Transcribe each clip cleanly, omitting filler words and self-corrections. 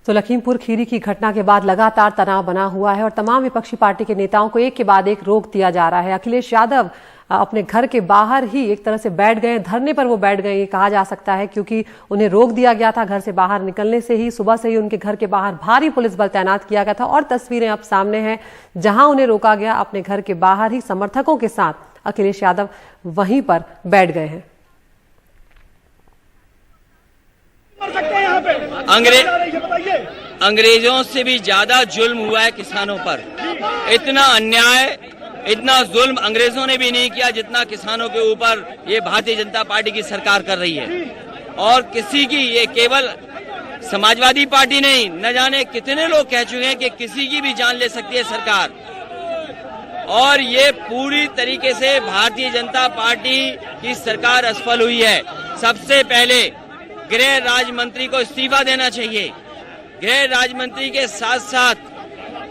तो लखीमपुर खीरी की घटना के बाद लगातार तनाव बना हुआ है और तमाम विपक्षी पार्टी के नेताओं को एक के बाद एक रोक दिया जा रहा है। अखिलेश यादव अपने घर के बाहर ही एक तरह से बैठ गए, धरने पर वो बैठ गए ये कहा जा सकता है, क्योंकि उन्हें रोक दिया गया था। घर से बाहर निकलने से ही सुबह से ही उनके घर के बाहर भारी पुलिस बल तैनात किया गया था और तस्वीरें अब सामने हैं जहां उन्हें रोका गया। अपने घर के बाहर ही समर्थकों के साथ अखिलेश यादव वहीं पर बैठ गए हैं। अंग्रेजों से भी ज्यादा जुल्म हुआ है किसानों पर। इतना अन्याय, इतना जुल्म अंग्रेजों ने भी नहीं किया जितना किसानों के ऊपर ये भारतीय जनता पार्टी की सरकार कर रही है। और किसी की, ये केवल समाजवादी पार्टी नहीं, न जाने कितने लोग कह चुके हैं कि किसी की भी जान ले सकती है सरकार। और ये पूरी तरीके से भारतीय जनता पार्टी की सरकार असफल हुई है। सबसे पहले गृह राज्य मंत्री को इस्तीफा देना चाहिए। गृह राज्य मंत्री के साथ साथ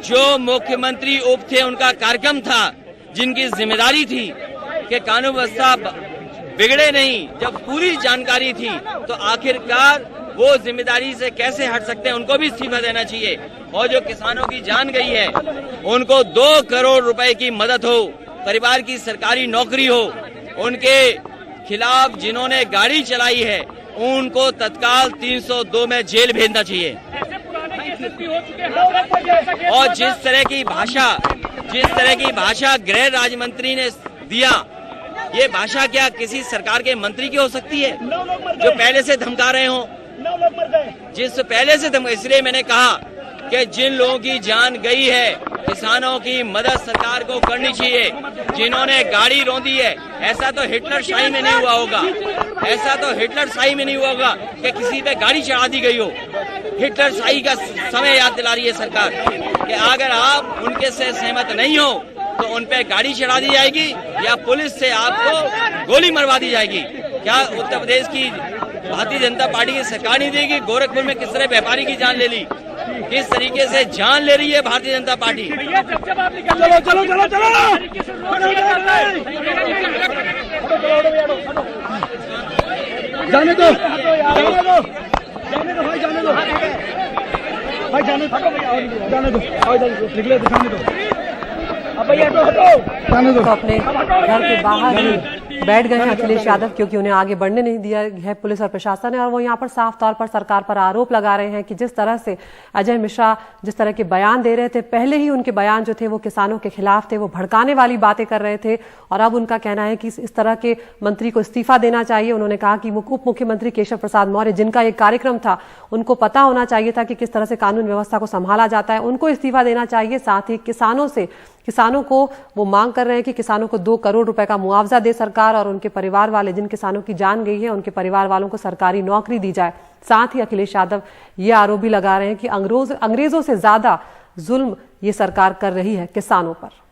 जो मुख्यमंत्री उप थे, उनका कार्यक्रम था, जिनकी जिम्मेदारी थी कि कानून व्यवस्था बिगड़े नहीं, जब पूरी जानकारी थी तो आखिरकार वो जिम्मेदारी से कैसे हट सकते हैं, उनको भी इस्तीफा देना चाहिए। और जो किसानों की जान गई है उनको 2 करोड़ रुपए की मदद हो, परिवार की सरकारी नौकरी हो, उनके खिलाफ जिन्होंने गाड़ी चलाई है उनको तत्काल 302 में जेल भेजना चाहिए। और जिस तरह की भाषा गृह राज्य मंत्री ने दिया, ये भाषा क्या किसी सरकार के मंत्री की हो सकती है जो पहले से धमका रहे हो? इसलिए मैंने कहा कि जिन लोगों की जान गई है, किसानों की मदद सरकार को करनी चाहिए। जिन्होंने गाड़ी रौंदी है, ऐसा तो हिटलर शाही में नहीं हुआ होगा, कि किसी पे गाड़ी चढ़ा दी गई हो। हिटलर शाही का समय याद दिला रही है सरकार कि अगर आप उनके से सहमत नहीं हो तो उन पे गाड़ी चढ़ा दी जाएगी या पुलिस से आपको गोली मरवा दी जाएगी। क्या उत्तर प्रदेश की भारतीय जनता पार्टी की सरकार नहीं देगी? गोरखपुर में किस तरह व्यापारी की जान ले ली, किस तरीके से जान ले रही है भारतीय जनता पार्टी। चलो जाने दो भाई, जाने दो निकले तो जाने दो। तो अपने घर के बाहर ही बैठ गए हैं अखिलेश यादव, क्योंकि उन्हें आगे बढ़ने नहीं दिया है पुलिस और प्रशासन ने। और वो यहाँ पर साफ तौर पर सरकार पर आरोप लगा रहे हैं कि जिस तरह से अजय मिश्रा जिस तरह के बयान दे रहे थे, पहले ही उनके बयान जो थे वो किसानों के खिलाफ थे, वो भड़काने वाली बातें कर रहे थे। और अब उनका कहना है कि इस तरह के मंत्री को इस्तीफा देना चाहिए। उन्होंने कहा कि उप मुख्यमंत्री केशव प्रसाद मौर्य, जिनका एक कार्यक्रम था, उनको पता होना चाहिए था कि किस तरह से कानून व्यवस्था को संभाला जाता है, उनको इस्तीफा देना चाहिए। साथ ही किसानों को वो मांग कर रहे हैं कि किसानों को 2 करोड़ रुपए का मुआवजा दे सरकार और उनके परिवार वाले, जिन किसानों की जान गई है, उनके परिवार वालों को सरकारी नौकरी दी जाए। साथ ही अखिलेश यादव ये आरोप भी लगा रहे हैं कि अंग्रेजों से ज्यादा जुल्म ये सरकार कर रही है किसानों पर।